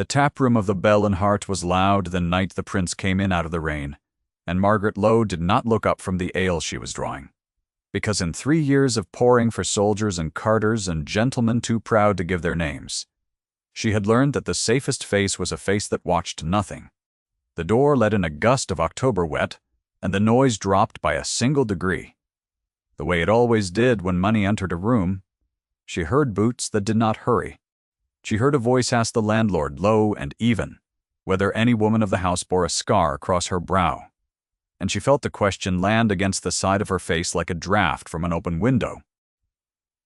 The taproom of the Bell and Heart was loud the night the prince came in out of the rain, and Margaret Lowe did not look up from the ale she was drawing. Because in 3 years of pouring for soldiers and carters and gentlemen too proud to give their names, she had learned that the safest face was a face that watched nothing. The door let in a gust of October wet, and the noise dropped by a single degree. The way it always did when money entered a room. She heard boots that did not hurry. She heard a voice ask the landlord, low and even, whether any woman of the house bore a scar across her brow. And she felt the question land against the side of her face like a draft from an open window.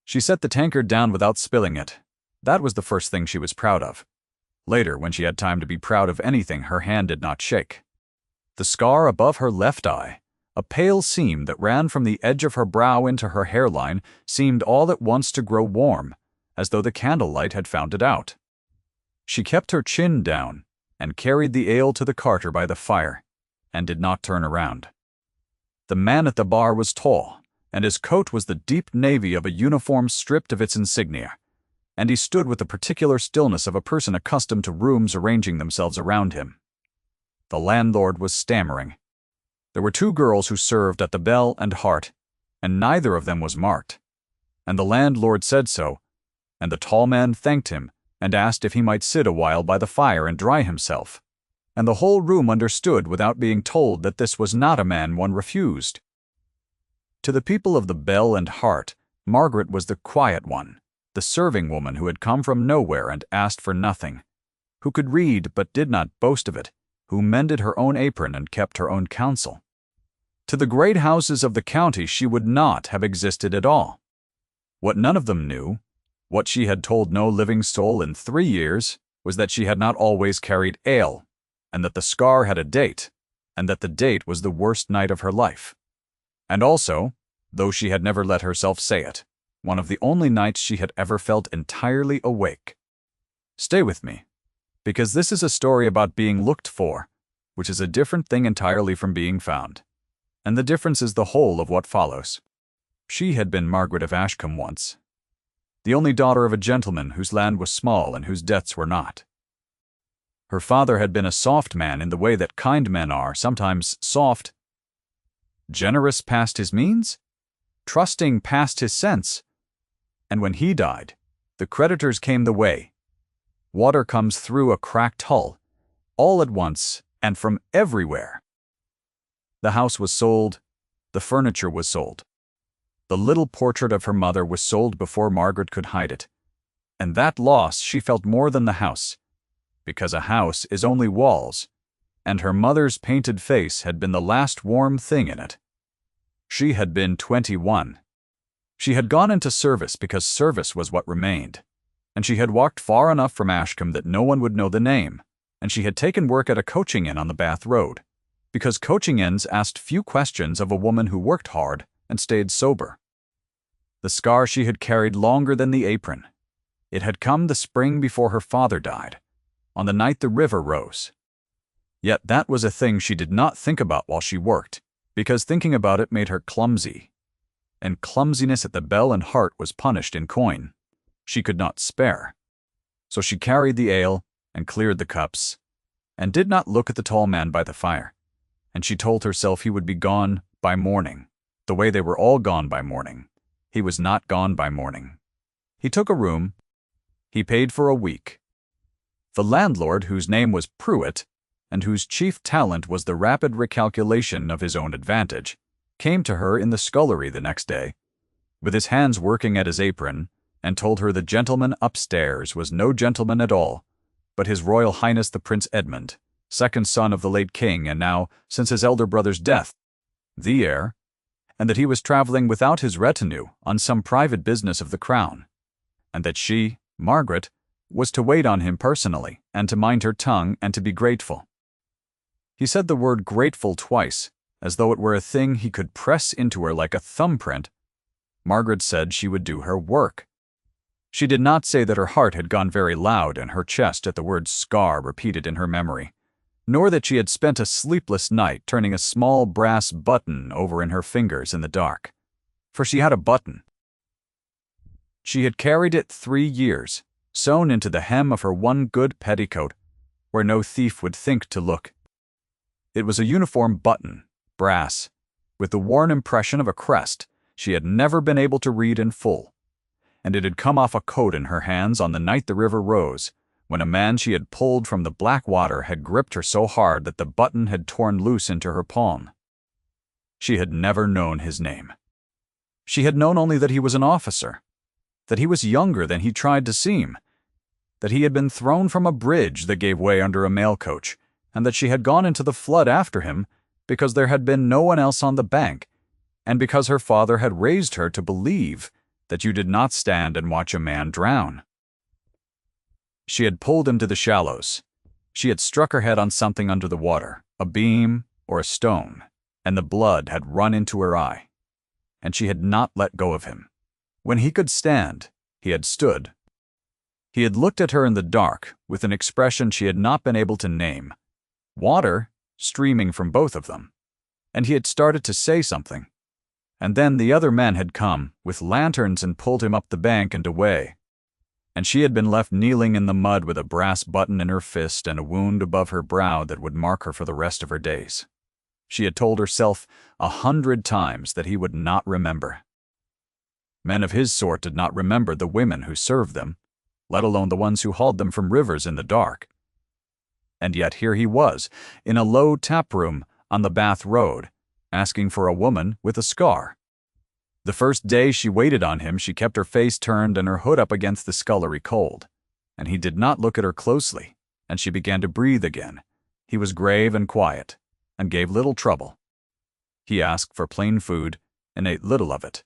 She set the tankard down without spilling it. That was the first thing she was proud of. Later, when she had time to be proud of anything, her hand did not shake. The scar above her left eye, a pale seam that ran from the edge of her brow into her hairline, seemed all at once to grow warm, as though the candlelight had found it out. She kept her chin down and carried the ale to the carter by the fire, and did not turn around. The man at the bar was tall, and his coat was the deep navy of a uniform stripped of its insignia, and he stood with the particular stillness of a person accustomed to rooms arranging themselves around him. The landlord was stammering. There were 2 girls who served at the Bell and Heart, and neither of them was marked. And the landlord said so, and the tall man thanked him and asked if he might sit a while by the fire and dry himself. And the whole room understood without being told that this was not a man one refused. To the people of the Bell and Heart, Margaret was the quiet one, the serving woman who had come from nowhere and asked for nothing, who could read but did not boast of it, who mended her own apron and kept her own counsel. To the great houses of the county she would not have existed at all. What none of them knew, what she had told no living soul in 3 years, was that she had not always carried ale, and that the scar had a date, and that the date was the worst night of her life. And also, though she had never let herself say it, one of the only nights she had ever felt entirely awake. Stay with me, because this is a story about being looked for, which is a different thing entirely from being found. And the difference is the whole of what follows. She had been Margaret of Ashcombe once, the only daughter of a gentleman whose land was small and whose debts were not. Her father had been a soft man in the way that kind men are, sometimes soft, generous past his means, trusting past his sense. And when he died, the creditors came the way. Water comes through a cracked hull, all at once and from everywhere. The house was sold, the furniture was sold. The little portrait of her mother was sold before Margaret could hide it, and that loss she felt more than the house, because a house is only walls, and her mother's painted face had been the last warm thing in it. She had been 21. She had gone into service because service was what remained, and she had walked far enough from Ashcombe that no one would know the name, and she had taken work at a coaching inn on the Bath Road, because coaching inns asked few questions of a woman who worked hard and stayed sober. The scar she had carried longer than the apron. It had come the spring before her father died, on the night the river rose. Yet that was a thing she did not think about while she worked, because thinking about it made her clumsy. And clumsiness at the Bell and Heart was punished in coin. She could not spare. So she carried the ale and cleared the cups, and did not look at the tall man by the fire. And she told herself he would be gone by morning, the way they were all gone by morning. He was not gone by morning. He took a room. He paid for a week. The landlord, whose name was Pruitt, and whose chief talent was the rapid recalculation of his own advantage, came to her in the scullery the next day, with his hands working at his apron, and told her the gentleman upstairs was no gentleman at all, but His Royal Highness the Prince Edmund, second son of the late king, and now, since his elder brother's death, the heir, and that he was traveling without his retinue on some private business of the crown, and that she, Margaret, was to wait on him personally, and to mind her tongue, and to be grateful. He said the word grateful twice, as though it were a thing he could press into her like a thumbprint. Margaret said she would do her work. She did not say that her heart had gone very loud in her chest at the word scar repeated in her memory, nor that she had spent a sleepless night turning a small brass button over in her fingers in the dark, for she had a button. She had carried it 3 years, sewn into the hem of her one good petticoat, where no thief would think to look. It was a uniform button, brass, with the worn impression of a crest she had never been able to read in full, and it had come off a coat in her hands on the night the river rose, when a man she had pulled from the black water had gripped her so hard that the button had torn loose into her palm. She had never known his name. She had known only that he was an officer, that he was younger than he tried to seem, that he had been thrown from a bridge that gave way under a mail coach, and that she had gone into the flood after him because there had been no one else on the bank, and because her father had raised her to believe that you did not stand and watch a man drown. She had pulled him to the shallows. She had struck her head on something under the water, a beam or a stone, and the blood had run into her eye. And she had not let go of him. When he could stand, he had stood. He had looked at her in the dark with an expression she had not been able to name, water streaming from both of them, and he had started to say something. And then the other men had come with lanterns and pulled him up the bank and away. And she had been left kneeling in the mud with a brass button in her fist and a wound above her brow that would mark her for the rest of her days. She had told herself 100 times that he would not remember. Men of his sort did not remember the women who served them, let alone the ones who hauled them from rivers in the dark. And yet here he was, in a low tap room on the Bath Road, asking for a woman with a scar. The first day she waited on him, she kept her face turned and her hood up against the scullery cold, and he did not look at her closely, and she began to breathe again. He was grave and quiet, and gave little trouble. He asked for plain food, and ate little of it.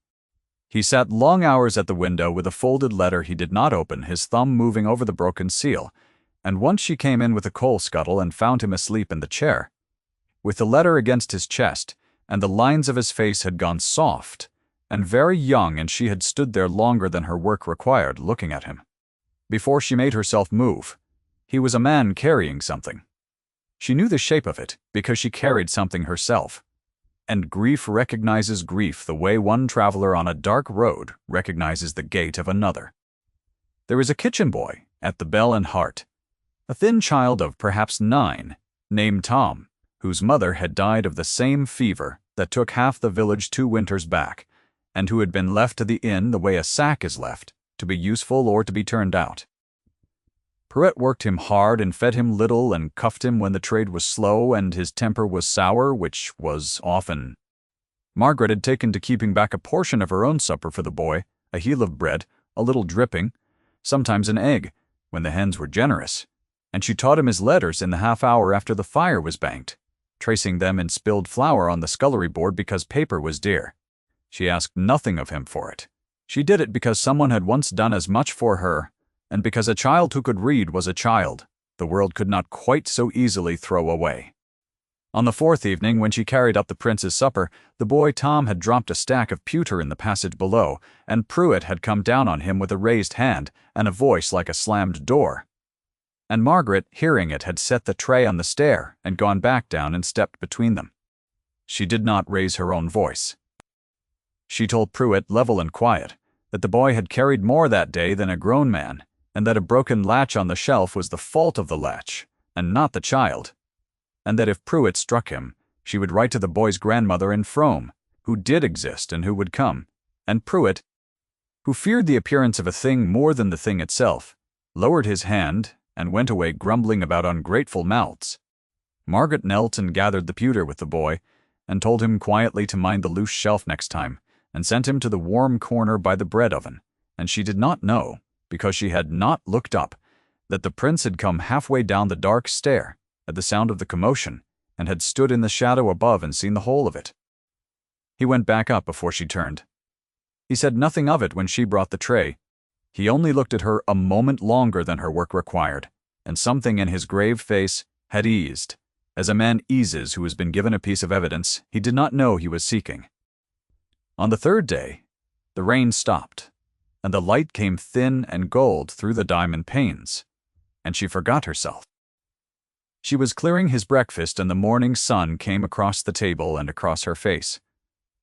He sat long hours at the window with a folded letter he did not open, his thumb moving over the broken seal, and once she came in with a coal scuttle and found him asleep in the chair, with the letter against his chest, and the lines of his face had gone soft and very young, and she had stood there longer than her work required, looking at him. Before she made herself move, he was a man carrying something. She knew the shape of it because she carried something herself. And grief recognizes grief the way one traveler on a dark road recognizes the gait of another. There was a kitchen boy at the Bell and Heart, a thin child of perhaps 9, named Tom, whose mother had died of the same fever that took half the village 2 winters back, and who had been left to the inn the way a sack is left, to be useful or to be turned out. Pruitt worked him hard and fed him little and cuffed him when the trade was slow and his temper was sour, which was often. Margaret had taken to keeping back a portion of her own supper for the boy, a heel of bread, a little dripping, sometimes an egg, when the hens were generous, and she taught him his letters in the half hour after the fire was banked, tracing them in spilled flour on the scullery board because paper was dear. She asked nothing of him for it. She did it because someone had once done as much for her, and because a child who could read was a child the world could not quite so easily throw away. On the 4th evening, when she carried up the prince's supper, the boy Tom had dropped a stack of pewter in the passage below, and Pruitt had come down on him with a raised hand and a voice like a slammed door. And Margaret, hearing it, had set the tray on the stair and gone back down and stepped between them. She did not raise her own voice. She told Pruitt, level and quiet, that the boy had carried more that day than a grown man, and that a broken latch on the shelf was the fault of the latch, and not the child, and that if Pruitt struck him, she would write to the boy's grandmother in Frome, who did exist and who would come, and Pruitt, who feared the appearance of a thing more than the thing itself, lowered his hand and went away grumbling about ungrateful mouths. Margaret knelt and gathered the pewter with the boy, and told him quietly to mind the loose shelf next time, and sent him to the warm corner by the bread oven, and she did not know, because she had not looked up, that the prince had come halfway down the dark stair at the sound of the commotion, and had stood in the shadow above and seen the whole of it. He went back up before she turned. He said nothing of it when she brought the tray. He only looked at her a moment longer than her work required, and something in his grave face had eased, as a man eases who has been given a piece of evidence he did not know he was seeking. On the 3rd day, the rain stopped, and the light came thin and gold through the diamond panes, and she forgot herself. She was clearing his breakfast, and the morning sun came across the table and across her face,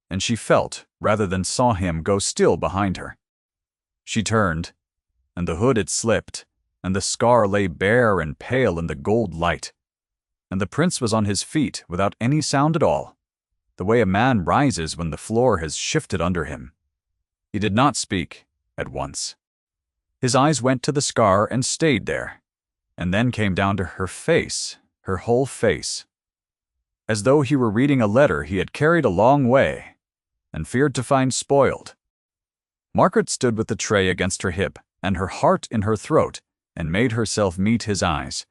and she felt, rather than saw him, go still behind her. She turned, and the hood had slipped, and the scar lay bare and pale in the gold light. And the prince was on his feet without any sound at all, the way a man rises when the floor has shifted under him. He did not speak at once. His eyes went to the scar and stayed there, and then came down to her face, her whole face, as though he were reading a letter he had carried a long way and feared to find spoiled. Margaret stood with the tray against her hip and her heart in her throat and made herself meet his eyes,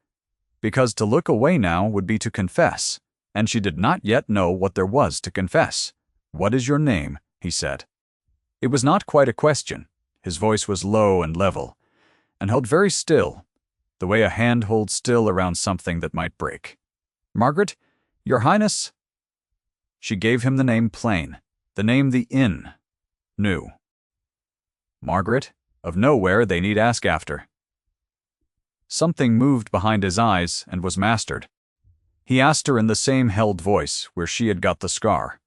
because to look away now would be to confess, and she did not yet know what there was to confess. "What is your name?" he said. It was not quite a question. His voice was low and level, and held very still, the way a hand holds still around something that might break. "Margaret, your Highness." She gave him the name plain, the name the inn knew. Margaret, of nowhere they need ask after. Something moved behind his eyes and was mastered. He asked her in the same held voice where she had got the scar,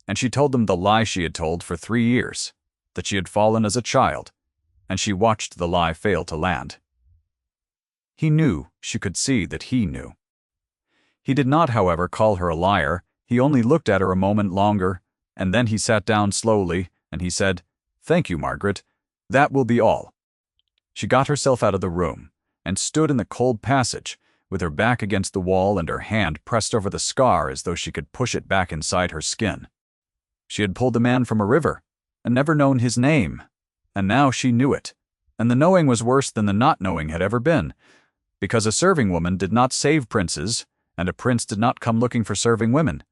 and she told him the lie she had told for 3 years, that she had fallen as a child, and she watched the lie fail to land. He knew she could see that he knew. He did not, however, call her a liar. He only looked at her a moment longer, and then he sat down slowly, and he said, "Thank you, Margaret. That will be all." She got herself out of the room, and stood in the cold passage, with her back against the wall and her hand pressed over the scar as though she could push it back inside her skin. She had pulled the man from a river, and never known his name, and now she knew it, and the knowing was worse than the not knowing had ever been, because a serving woman did not save princes, and a prince did not come looking for serving women,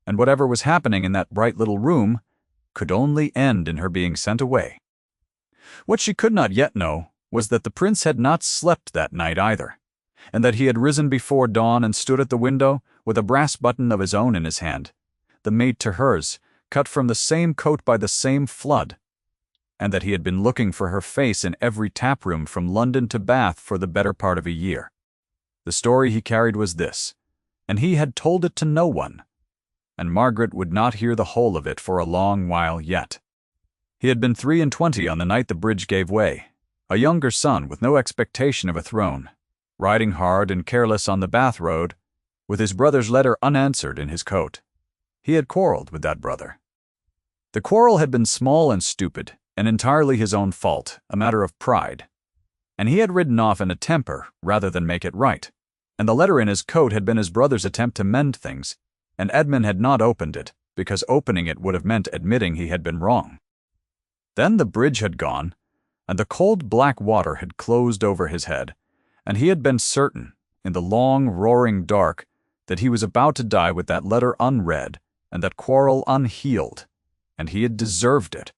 and whatever was happening in that bright little room could only end in her being sent away. What she could not yet know was that the prince had not slept that night either, and that he had risen before dawn and stood at the window with a brass button of his own in his hand, the mate to hers, cut from the same coat by the same flood, and that he had been looking for her face in every taproom from London to Bath for the better part of a year. The story he carried was this, and he had told it to no one, and Margaret would not hear the whole of it for a long while yet. He had been 23 on the night the bridge gave way, a younger son with no expectation of a throne, riding hard and careless on the Bath road, with his brother's letter unanswered in his coat. He had quarreled with that brother. The quarrel had been small and stupid, and entirely his own fault, a matter of pride, and he had ridden off in a temper rather than make it right, and the letter in his coat had been his brother's attempt to mend things, and Edmund had not opened it, because opening it would have meant admitting he had been wrong. Then the bridge had gone, and the cold black water had closed over his head, and he had been certain, in the long, roaring dark, that he was about to die with that letter unread and that quarrel unhealed, and he had deserved it.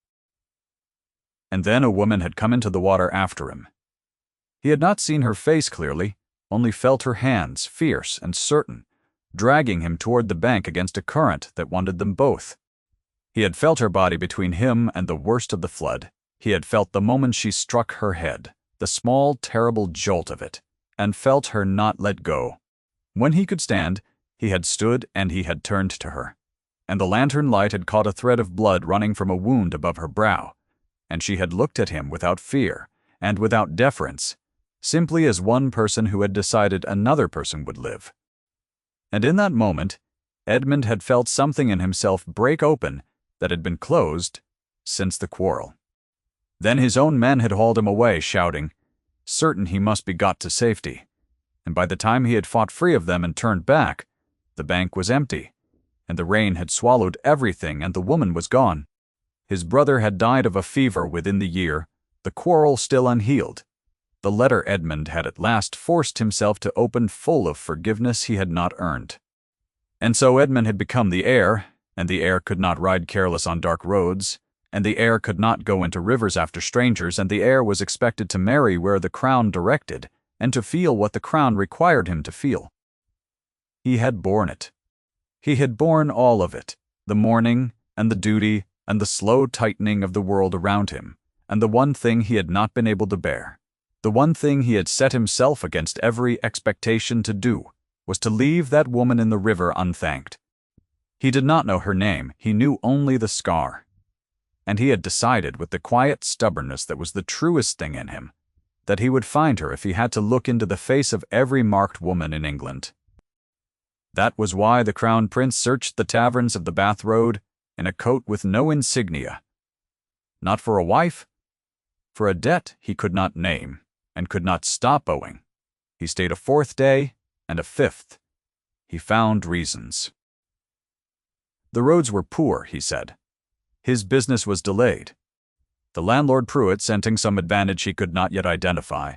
And then a woman had come into the water after him. He had not seen her face clearly, only felt her hands, fierce and certain, dragging him toward the bank against a current that wanted them both. He had felt her body between him and the worst of the flood. He had felt the moment she struck her head, the small, terrible jolt of it, and felt her not let go. When he could stand, he had stood and he had turned to her, and the lantern light had caught a thread of blood running from a wound above her brow, and she had looked at him without fear and without deference, simply as one person who had decided another person would live. And in that moment, Edmund had felt something in himself break open that had been closed since the quarrel. Then his own men had hauled him away, shouting, certain he must be got to safety, and by the time he had fought free of them and turned back, the bank was empty, and the rain had swallowed everything, and the woman was gone. His brother had died of a fever within the year, the quarrel still unhealed. The letter Edmund had at last forced himself to open full of forgiveness he had not earned. And so Edmund had become the heir, and the heir could not ride careless on dark roads, and the heir could not go into rivers after strangers, and the heir was expected to marry where the crown directed, and to feel what the crown required him to feel. He had borne it. He had borne all of it, the mourning, and the duty, and the slow tightening of the world around him, and the one thing he had not been able to bear, the one thing he had set himself against every expectation to do, was to leave that woman in the river unthanked. He did not know her name, he knew only the scar. And he had decided with the quiet stubbornness that was the truest thing in him, that he would find her if he had to look into the face of every marked woman in England. That was why the Crown Prince searched the taverns of the Bath Road in a coat with no insignia. Not for a wife, for a debt he could not name and could not stop owing. He stayed a 4th day and a 5th. He found reasons. The roads were poor, he said. His business was delayed. The landlord Pruitt, scenting some advantage he could not yet identify,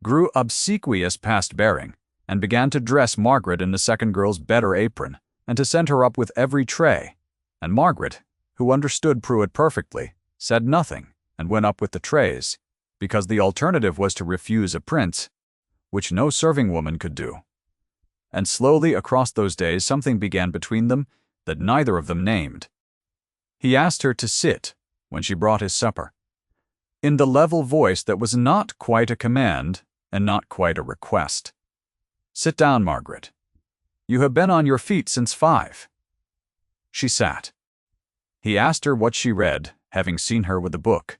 grew obsequious past bearing, and began to dress Margaret in the second girl's better apron, and to send her up with every tray. And Margaret, who understood Pruitt perfectly, said nothing, and went up with the trays, because the alternative was to refuse a prince, which no serving woman could do. And slowly across those days something began between them that neither of them named. He asked her to sit when she brought his supper, in the level voice that was not quite a command and not quite a request. "Sit down, Margaret. You have been on your feet since 5. She sat. He asked her what she read, having seen her with a book,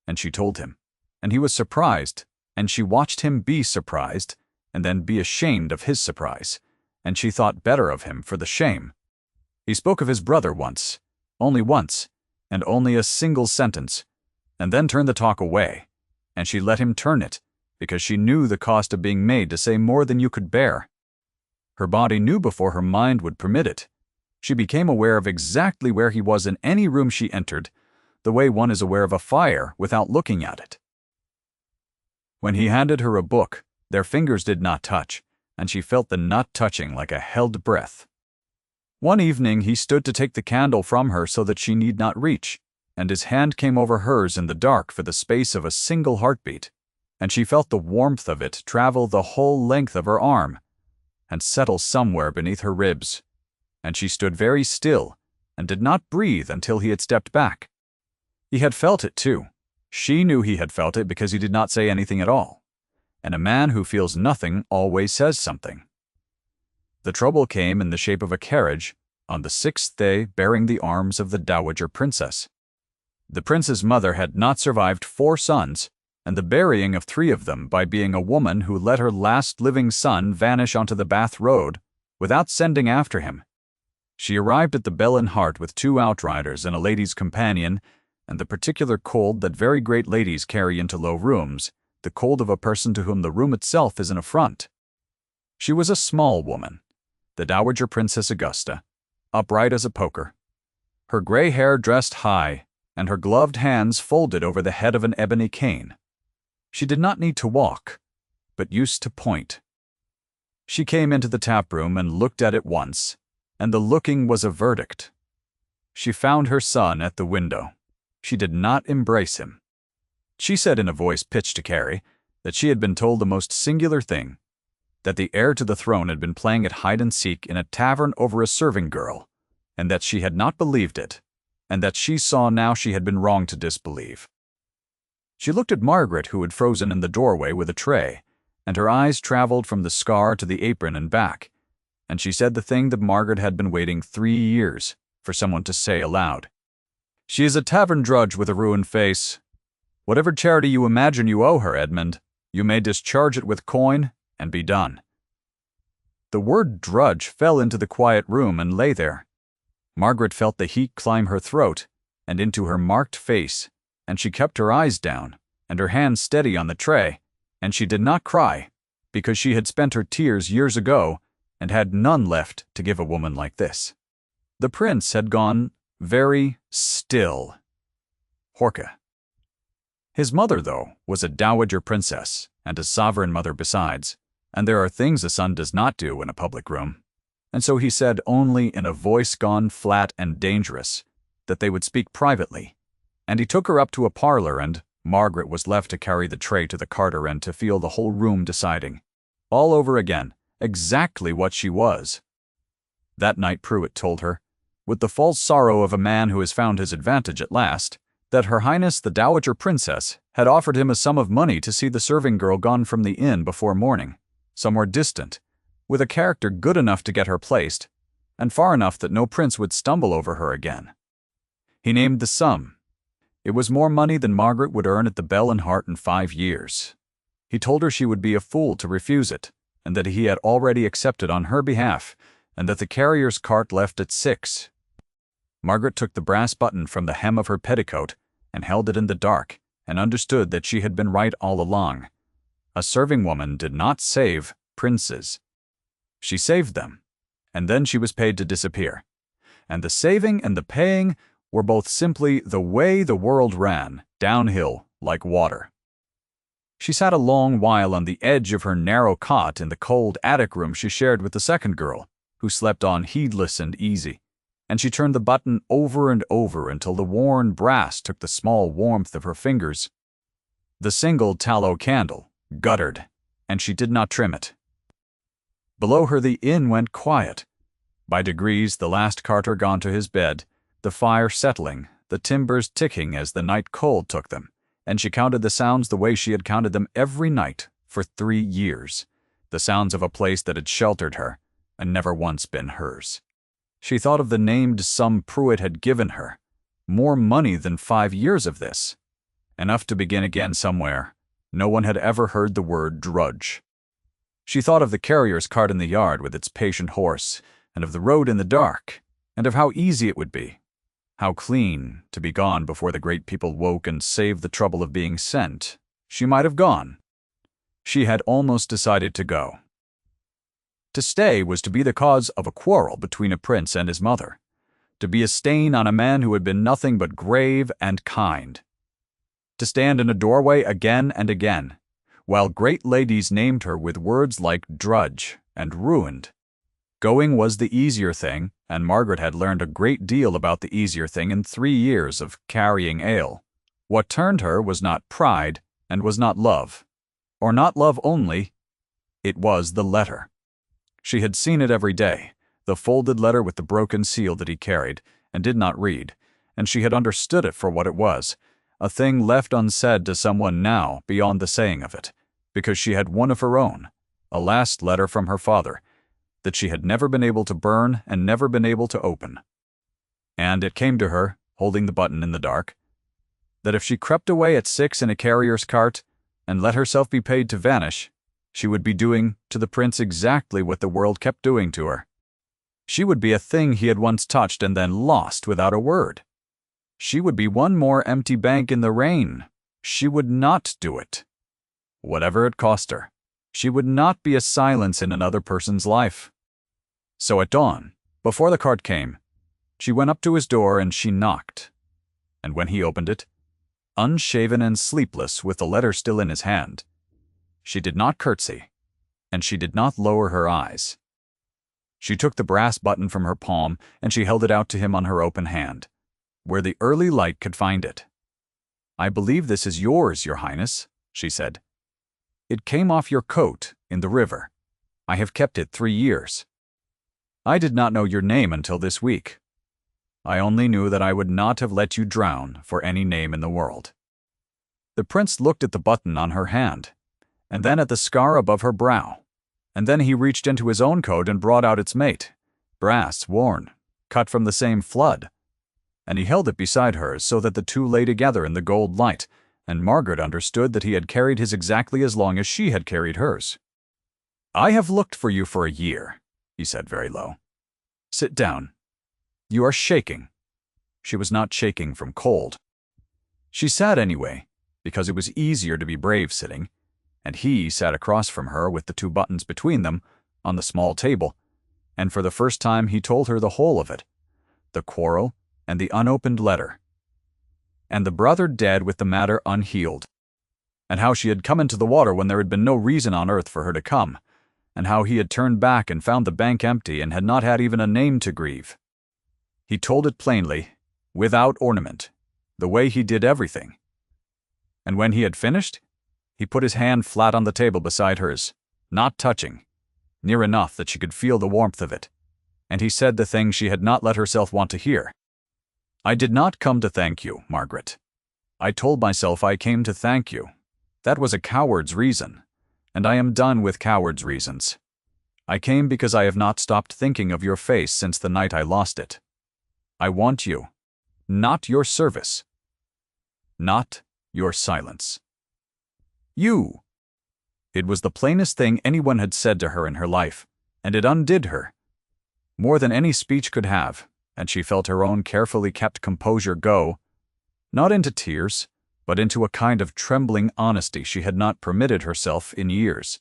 and she told him, and he was surprised, and she watched him be surprised, and then be ashamed of his surprise, and she thought better of him for the shame. He spoke of his brother once, and only a single sentence, and then turned the talk away, and she let him turn it, because she knew the cost of being made to say more than you could bear. Her body knew before her mind would permit it. She became aware of exactly where he was in any room she entered, the way one is aware of a fire without looking at it. When he handed her a book, their fingers did not touch, and she felt the not touching like a held breath. One evening he stood to take the candle from her so that she need not reach, and his hand came over hers in the dark for the space of a single heartbeat, and she felt the warmth of it travel the whole length of her arm, and settle somewhere beneath her ribs, and she stood very still, and did not breathe until he had stepped back. He had felt it too. She knew he had felt it because he did not say anything at all, and a man who feels nothing always says something. The trouble came in the shape of a carriage, on the 6th day bearing the arms of the Dowager Princess. The prince's mother had not survived 4 sons, and the burying of 3 of them by being a woman who let her last living son vanish onto the Bath Road without sending after him. She arrived at the Bell and Hart with 2 outriders and a lady's companion, and the particular cold that very great ladies carry into low rooms, the cold of a person to whom the room itself is an affront. She was a small woman, the Dowager Princess Augusta, upright as a poker, her gray hair dressed high, and her gloved hands folded over the head of an ebony cane. She did not need to walk, but used to point. She came into the tap-room and looked at it once, and the looking was a verdict. She found her son at the window. She did not embrace him. She said in a voice pitched to Carrie that she had been told the most singular thing, that the heir to the throne had been playing at hide-and-seek in a tavern over a serving girl, and that she had not believed it, and that she saw now she had been wrong to disbelieve. She looked at Margaret, who had frozen in the doorway with a tray, and her eyes traveled from the scar to the apron and back, and she said the thing that Margaret had been waiting 3 years for someone to say aloud. "She is a tavern drudge with a ruined face. Whatever charity you imagine you owe her, Edmund, you may discharge it with coin and be done." The word drudge fell into the quiet room and lay there. Margaret felt the heat climb her throat and into her marked face, and she kept her eyes down and her hands steady on the tray, and she did not cry, because she had spent her tears years ago and had none left to give a woman like this. The prince had gone very still. Horka. His mother, though, was a dowager princess and a sovereign mother besides, and there are things a son does not do in a public room. And so he said only in a voice gone flat and dangerous that they would speak privately, and he took her up to a parlor, and Margaret was left to carry the tray to the carter and to feel the whole room deciding, all over again, exactly what she was. That night Pruitt told her, with the false sorrow of a man who has found his advantage at last, that Her Highness the Dowager Princess had offered him a sum of money to see the serving girl gone from the inn before morning, somewhere distant, with a character good enough to get her placed, and far enough that no prince would stumble over her again. He named the sum. It was more money than Margaret would earn at the Bell and Hart in 5 years. He told her she would be a fool to refuse it, and that he had already accepted on her behalf, and that the carrier's cart left at 6. Margaret took the brass button from the hem of her petticoat and held it in the dark, and understood that she had been right all along. A serving woman did not save princes. She saved them, and then she was paid to disappear. And the saving and the paying were both simply the way the world ran, downhill like water. She sat a long while on the edge of her narrow cot in the cold attic room she shared with the second girl, who slept on heedless and easy, and she turned the button over and over until the worn brass took the small warmth of her fingers. The single tallow candle guttered, and she did not trim it. Below her the inn went quiet. By degrees the last carter gone to his bed, the fire settling, the timbers ticking as the night cold took them, and she counted the sounds the way she had counted them every night for 3 years, the sounds of a place that had sheltered her and never once been hers. She thought of the named sum Pruitt had given her, more money than 5 years of this, enough to begin again somewhere. No one had ever heard the word drudge. She thought of the carrier's cart in the yard with its patient horse, and of the road in the dark, and of how easy it would be, how clean, to be gone before the great people woke and save the trouble of being sent. She might have gone. She had almost decided to go. To stay was to be the cause of a quarrel between a prince and his mother, to be a stain on a man who had been nothing but grave and kind, to stand in a doorway again and again, while great ladies named her with words like drudge and ruined. Going was the easier thing, and Margaret had learned a great deal about the easier thing in 3 years of carrying ale. What turned her was not pride, and was not love, or not love only. It was the letter. She had seen it every day, the folded letter with the broken seal that he carried, and did not read, and she had understood it for what it was, a thing left unsaid to someone now beyond the saying of it, because she had one of her own, a last letter from her father, that she had never been able to burn and never been able to open. And it came to her, holding the button in the dark, that if she crept away at 6 in a carrier's cart and let herself be paid to vanish, she would be doing to the prince exactly what the world kept doing to her. She would be a thing he had once touched and then lost without a word. She would be one more empty bank in the rain. She would not do it. Whatever it cost her, she would not be a silence in another person's life. So at dawn, before the cart came, she went up to his door and she knocked. And when he opened it, unshaven and sleepless with the letter still in his hand, she did not curtsy, and she did not lower her eyes. She took the brass button from her palm and she held it out to him on her open hand, where the early light could find it. "I believe this is yours, Your Highness," she said. "It came off your coat in the river. I have kept it 3 years. I did not know your name until this week. I only knew that I would not have let you drown for any name in the world." The prince looked at the button on her hand, and then at the scar above her brow, and then he reached into his own coat and brought out its mate, brass, worn, cut from the same flood, and he held it beside hers so that the two lay together in the gold light, and Margaret understood that he had carried his exactly as long as she had carried hers. "I have looked for you for a year," he said very low. "Sit down. You are shaking." She was not shaking from cold. She sat anyway, because it was easier to be brave sitting, and he sat across from her with the 2 buttons between them on the small table, and for the first time he told her the whole of it, the quarrel and the unopened letter, and the brother dead with the matter unhealed, and how she had come into the water when there had been no reason on earth for her to come, and how he had turned back and found the bank empty and had not had even a name to grieve. He told it plainly, without ornament, the way he did everything. And when he had finished, he put his hand flat on the table beside hers, not touching, near enough that she could feel the warmth of it, and he said the thing she had not let herself want to hear. "I did not come to thank you, Margaret. I told myself I came to thank you. That was a coward's reason, and I am done with coward's reasons. I came because I have not stopped thinking of your face since the night I lost it. I want you, not your service, not your silence. You, It was the plainest thing anyone had said to her in her life, and it undid her, more than any speech could have, and she felt her own carefully kept composure go, not into tears, but into a kind of trembling honesty she had not permitted herself in years.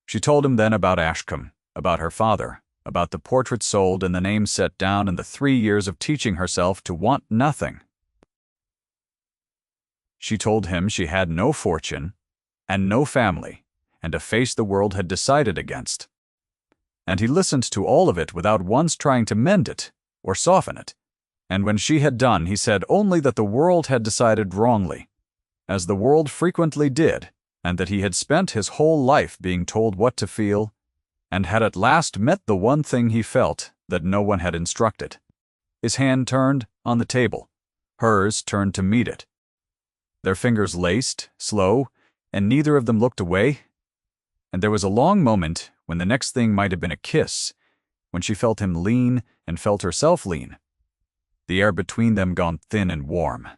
She told him then about Ashcombe, about her father, about the portrait sold and the name set down and the 3 years of teaching herself to want nothing. She told him she had no fortune and no family, and a face the world had decided against. And he listened to all of it without once trying to mend it or soften it. And when she had done, he said only that the world had decided wrongly, as the world frequently did, and that he had spent his whole life being told what to feel, and had at last met the one thing he felt that no one had instructed. His hand turned on the table. Hers turned to meet it. Their fingers laced, slow, and neither of them looked away. And there was a long moment when the next thing might have been a kiss, when she felt him lean and felt herself lean, the air between them gone thin and warm.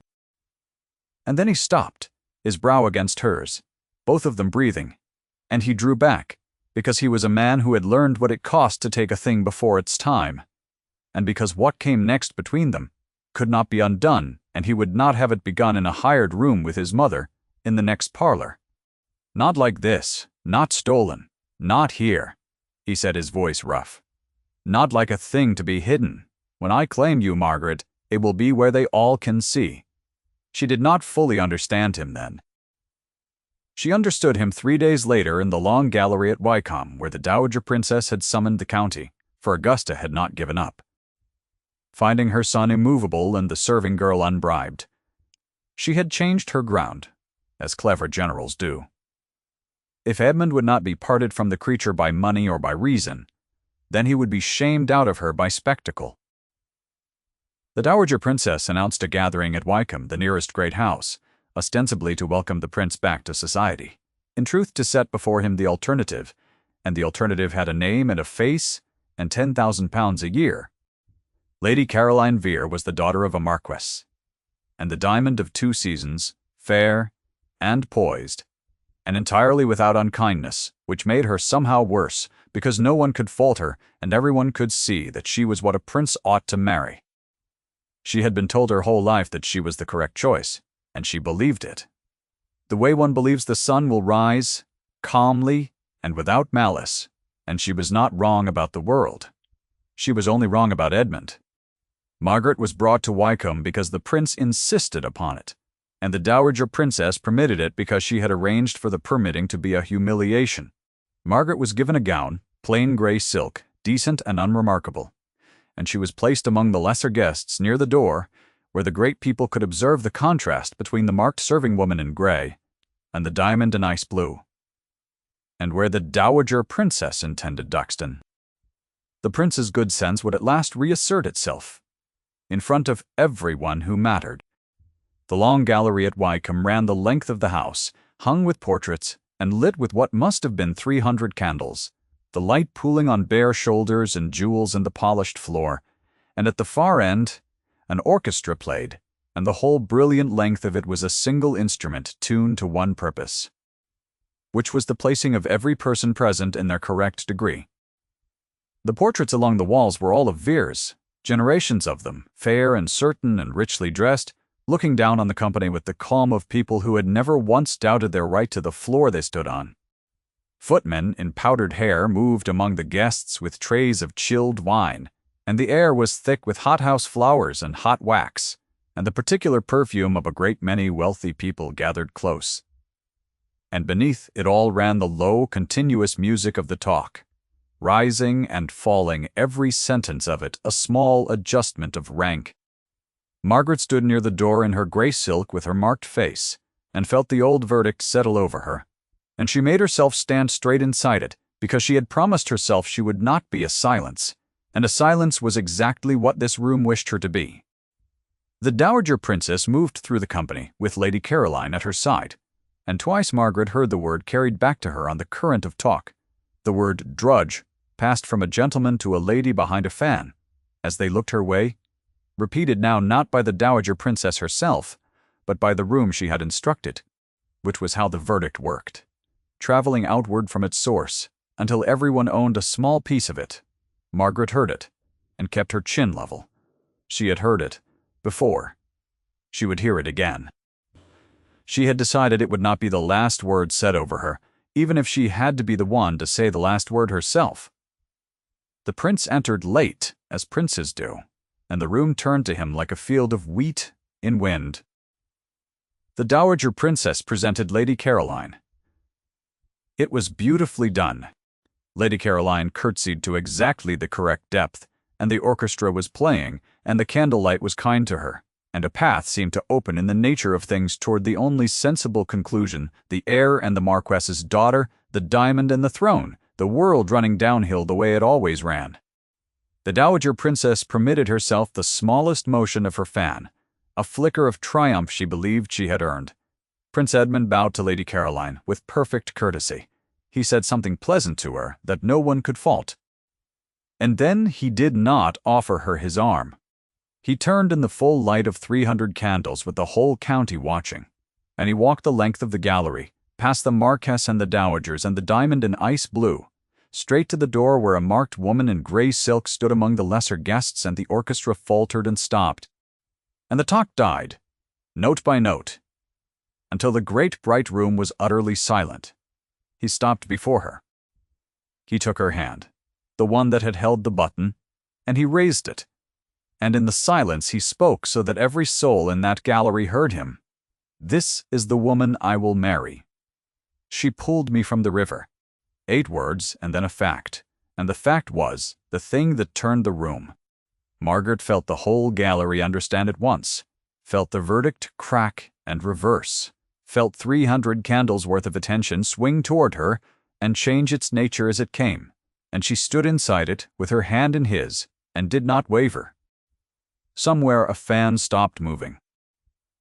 And then he stopped, his brow against hers, both of them breathing, and he drew back, because he was a man who had learned what it cost to take a thing before its time, and because what came next between them could not be undone, and he would not have it begun in a hired room with his mother, in the next parlor. Not like this, not stolen, not here, he said, his voice rough. Not like a thing to be hidden. When I claim you, Margaret, it will be where they all can see. She did not fully understand him then. She understood him 3 days later in the long gallery at Wycombe, where the Dowager Princess had summoned the county, for Augusta had not given up. Finding her son immovable and the serving girl unbribed, she had changed her ground, as clever generals do. If Edmund would not be parted from the creature by money or by reason, then he would be shamed out of her by spectacle. The Dowager Princess announced a gathering at Wycombe, the nearest great house, ostensibly to welcome the prince back to society, in truth to set before him the alternative, and the alternative had a name and a face and £10,000 a year. Lady Caroline Vere was the daughter of a marquess, and the diamond of 2 seasons, fair and poised, and entirely without unkindness, which made her somehow worse, because no one could fault her, and everyone could see that she was what a prince ought to marry. She had been told her whole life that she was the correct choice, and she believed it. The way one believes the sun will rise, calmly and without malice, and she was not wrong about the world. She was only wrong about Edmund. Margaret was brought to Wycombe because the prince insisted upon it, and the Dowager Princess permitted it because she had arranged for the permitting to be a humiliation. Margaret was given a gown, plain grey silk, decent and unremarkable, and she was placed among the lesser guests near the door, where the great people could observe the contrast between the marked serving woman in grey and the diamond and ice blue, and where the Dowager Princess intended Duxton. The prince's good sense would at last reassert itself, in front of everyone who mattered. The long gallery at Wycombe ran the length of the house, hung with portraits, and lit with what must have been 300 candles, the light pooling on bare shoulders and jewels in the polished floor, and at the far end, an orchestra played, and the whole brilliant length of it was a single instrument tuned to one purpose, which was the placing of every person present in their correct degree. The portraits along the walls were all of Vere's, generations of them, fair and certain and richly dressed, looking down on the company with the calm of people who had never once doubted their right to the floor they stood on. Footmen in powdered hair moved among the guests with trays of chilled wine, and the air was thick with hothouse flowers and hot wax, and the particular perfume of a great many wealthy people gathered close. And beneath it all ran the low, continuous music of the talk, rising and falling, every sentence of it a small adjustment of rank. Margaret stood near the door in her grey silk with her marked face, and felt the old verdict settle over her, and she made herself stand straight inside it, because she had promised herself she would not be a silence, and a silence was exactly what this room wished her to be. The Dowager Princess moved through the company, with Lady Caroline at her side, and twice Margaret heard the word carried back to her on the current of talk. The word drudge passed from a gentleman to a lady behind a fan, as they looked her way, repeated now not by the Dowager Princess herself, but by the room she had instructed, which was how the verdict worked. traveling outward from its source, until everyone owned a small piece of it. Margaret heard it, and kept her chin level. She had heard it before. She would hear it again. She had decided it would not be the last word said over her, even if she had to be the one to say the last word herself. The prince entered late, as princes do, and the room turned to him like a field of wheat in wind. The Dowager Princess presented Lady Caroline. It was beautifully done. Lady Caroline curtsied to exactly the correct depth, and the orchestra was playing, and the candlelight was kind to her, and a path seemed to open in the nature of things toward the only sensible conclusion: the heir and the Marquess's daughter, the diamond and the throne, the world running downhill the way it always ran. The Dowager Princess permitted herself the smallest motion of her fan, a flicker of triumph she believed she had earned. Prince Edmund bowed to Lady Caroline with perfect courtesy. He said something pleasant to her that no one could fault. And then he did not offer her his arm. He turned in the full light of 300 candles with the whole county watching, and he walked the length of the gallery, past the Marquess and the Dowagers and the diamond in ice blue, straight to the door where a marked woman in gray silk stood among the lesser guests, and the orchestra faltered and stopped. And the talk died, note by note, until the great bright room was utterly silent. He stopped before her. He took her hand, the one that had held the button, and he raised it. And in the silence he spoke so that every soul in that gallery heard him. "This is the woman I will marry. She pulled me from the river." 8 words and then a fact, and the fact was the thing that turned the room. Margaret felt the whole gallery understand at once, felt the verdict crack and reverse, felt 300 candles' worth of attention swing toward her and change its nature as it came, and she stood inside it with her hand in his and did not waver. Somewhere a fan stopped moving.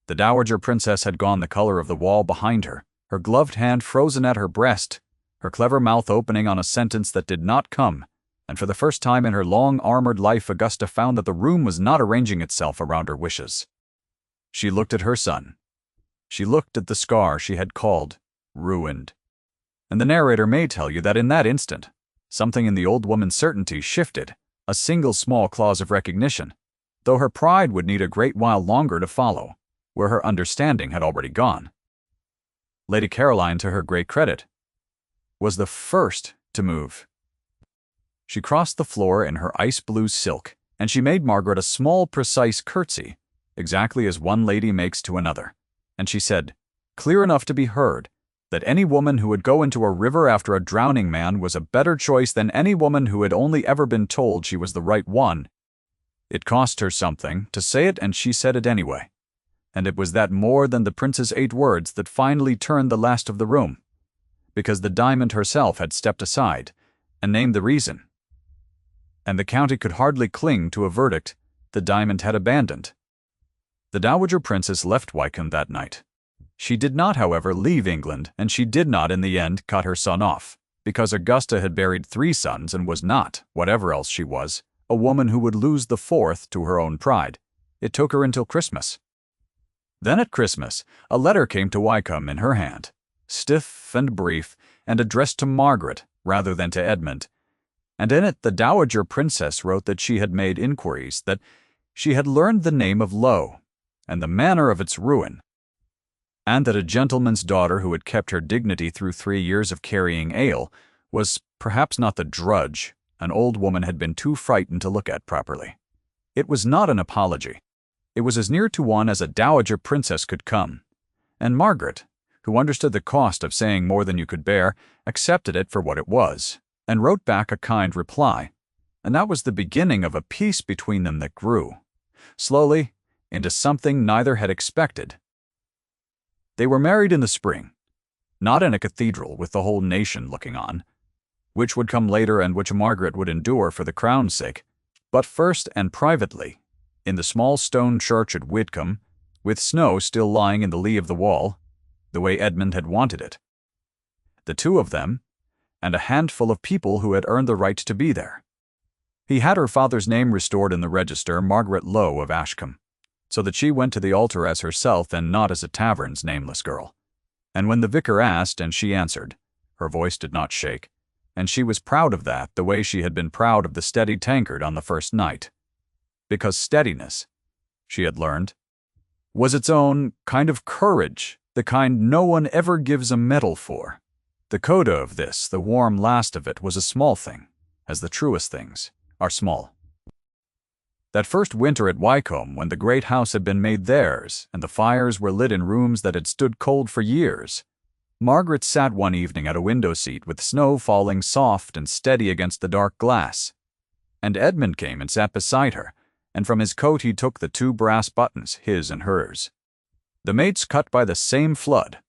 The Dowager Princess had gone the color of the wall behind her, her gloved hand frozen at her breast, her clever mouth opening on a sentence that did not come, and for the first time in her long armored life Augusta found that the room was not arranging itself around her wishes. She looked at her son. She looked at the scar she had called ruined. And the narrator may tell you that in that instant, something in the old woman's certainty shifted, a single small clause of recognition, though her pride would need a great while longer to follow, where her understanding had already gone. Lady Caroline, to her great credit, was the first to move. She crossed the floor in her ice-blue silk, and she made Margaret a small, precise curtsy, exactly as one lady makes to another, and she said, clear enough to be heard, that any woman who would go into a river after a drowning man was a better choice than any woman who had only ever been told she was the right one. It cost her something to say it, and she said it anyway. And it was that more than the prince's 8 words that finally turned the last of the room, because the diamond herself had stepped aside and named the reason. And the county could hardly cling to a verdict the diamond had abandoned. The Dowager Princess left Wycombe that night. She did not, however, leave England, and she did not, in the end, cut her son off, because Augusta had buried 3 sons and was not, whatever else she was, a woman who would lose the 4th to her own pride. It took her until Christmas. Then at Christmas, a letter came to Wycombe in her hand, stiff and brief, and addressed to Margaret rather than to Edmund. And in it the Dowager Princess wrote that she had made inquiries, that she had learned the name of Low, and the manner of its ruin, and that a gentleman's daughter who had kept her dignity through 3 years of carrying ale was perhaps not the drudge an old woman had been too frightened to look at properly. It was not an apology. It was as near to one as a Dowager Princess could come, and Margaret, who understood the cost of saying more than you could bear, accepted it for what it was, and wrote back a kind reply, and that was the beginning of a peace between them that grew, slowly, into something neither had expected. They were married in the spring, not in a cathedral with the whole nation looking on, which would come later and which Margaret would endure for the crown's sake, but first and privately, in the small stone church at Whitcombe, with snow still lying in the lee of the wall, the way Edmund had wanted it. The 2 of them, and a handful of people who had earned the right to be there. He had her father's name restored in the register, Margaret Low of Ashcombe, so that she went to the altar as herself and not as a Tavern's nameless girl. And when the vicar asked and she answered, Her voice did not shake, and she was proud of that the way she had been proud of the steady tankard on the first night. Because steadiness, she had learned, was its own kind of courage, the kind no one ever gives a medal for. The coda of this, the warm last of it, was a small thing, as the truest things are small. That first winter at Wycombe, when the great house had been made theirs, and the fires were lit in rooms that had stood cold for years, Margaret sat one evening at a window seat with snow falling soft and steady against the dark glass. And Edmund came and sat beside her, and from his coat he took the 2 brass buttons, his and hers. The mates cut by the same flood,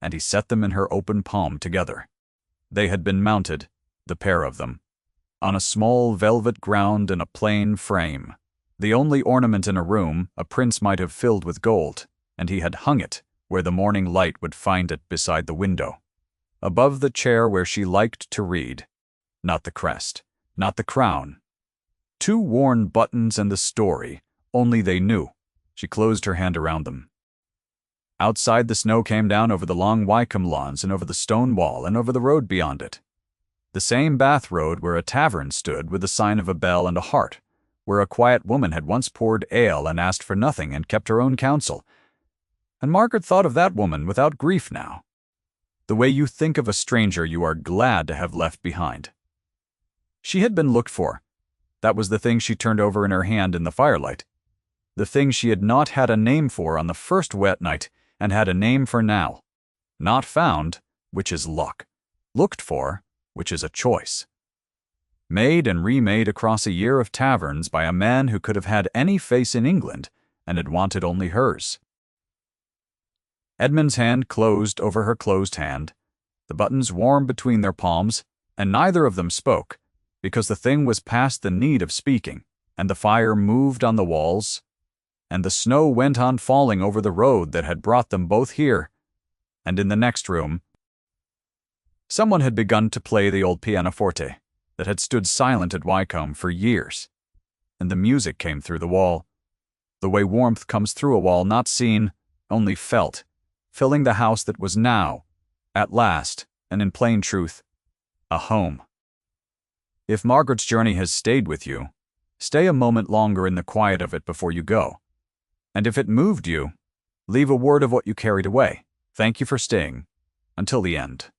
and he set them in her open palm together. They had been mounted, the pair of them, on a small velvet ground in a plain frame, the only ornament in a room a prince might have filled with gold, and he had hung it where the morning light would find it beside the window, above the chair where she liked to read. Not the crest, not the crown. 2 worn buttons and the story, only they knew. She closed her hand around them. Outside, the snow came down over the long Wycombe lawns and over the stone wall and over the road beyond it. The same Bath road where a tavern stood with the sign of a bell and a heart, where a quiet woman had once poured ale and asked for nothing and kept her own counsel. And Margaret thought of that woman without grief now. The way you think of a stranger you are glad to have left behind. She had been looked for. That was the thing she turned over in her hand in the firelight. The thing she had not had a name for on the first wet night, and had a name for now. Not found, which is luck. Looked for, which is a choice. Made and remade across a year of taverns by a man who could have had any face in England, and had wanted only hers. Edmund's hand closed over her closed hand, the buttons warm between their palms, and neither of them spoke, because the thing was past the need of speaking, and the fire moved on the walls, and the snow went on falling over the road that had brought them both here. And in the next room, someone had begun to play the old pianoforte that had stood silent at Wycombe for years, and the music came through the wall, the way warmth comes through a wall not seen, only felt, filling the house that was now, at last, and in plain truth, a home. If Margaret's journey has stayed with you, stay a moment longer in the quiet of it before you go. And if it moved you, leave a word of what you carried away. Thank you for staying until the end.